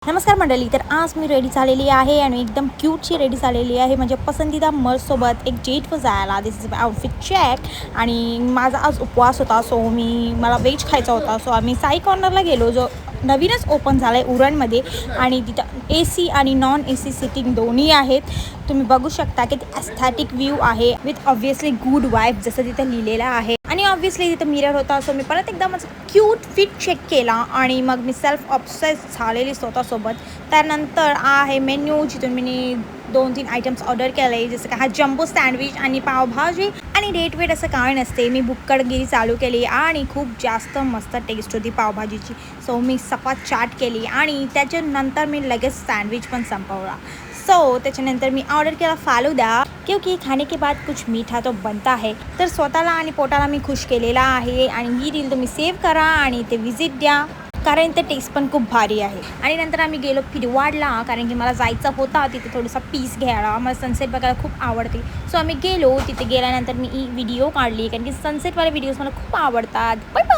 नमस्कार मंडळी. तर आज मी रेडी झालेली आहे आणि एकदम क्यूटची रेडी झालेली आहे. म्हणजे पसंदीदा मर्सोबत एक डेटवर जायला. दिस इज माय आउटफिट चेक. आणि माझा आज उपवास होता, सो मला व्हेज खायचा होता. सो आम्ही साई कॉर्नरला गेलो, जो नवीनच ओपन झाला आहे उरणमध्ये. आणि तिथं AC आणि नॉन AC सिटिंग दोन्ही आहेत. तुम्ही बघू शकता की ते ॲस्थेटिक व्ह्यू आहे विथ ऑब्व्हियसली गुड वाईब, जसं तिथं लिहिलेलं आहे. आणि ऑब्व्हियसली तिथं मिरर होता. सो मी परत एकदा माझं क्यूट फिट चेक केला आणि मग मी सेल्फ ऑब्सेस झालेली स्वतःसोबत. त्यानंतर आहे मेन्यू, जिथून मी 2-3 आयटम्स ऑर्डर केले, जसं का हा जम्बो सँडविच आणि पावभाजी. आणि डेट वेट असं काय नसते, मी बुक्कडगिरी चालू केली आणि खूप जास्त मस्त टेस्ट होती पावभाजीची. सो मी सपाट चाट केली आणि त्याच्यानंतर मी लगेच सँडविच पण संपवला. सो त्याच्यानंतर मी ऑर्डर केला फालुदा, क्योंकि खाने के बाद कुछ मीठा तो बनता है. तर स्वतःला आणि पोटाला मी खुश केलेला आहे. आणि ही रील तुम्ही सेव्ह करा आणि ते विजिट द्या, कारण ते टेस्ट पण खूप भारी आहे. आणि नंतर आम्ही गेलो फिरवाडला, कारण की मला जायचं होता तिथे थोडासा पीस घ्यायला. मला सनसेट बघायला खूप आवडते. सो आम्ही गेलो. तिथे गेल्यानंतर मी व्हिडिओ काढली, कारण की सनसेटवाले व्हिडिओज मला खूप आवडतात. पण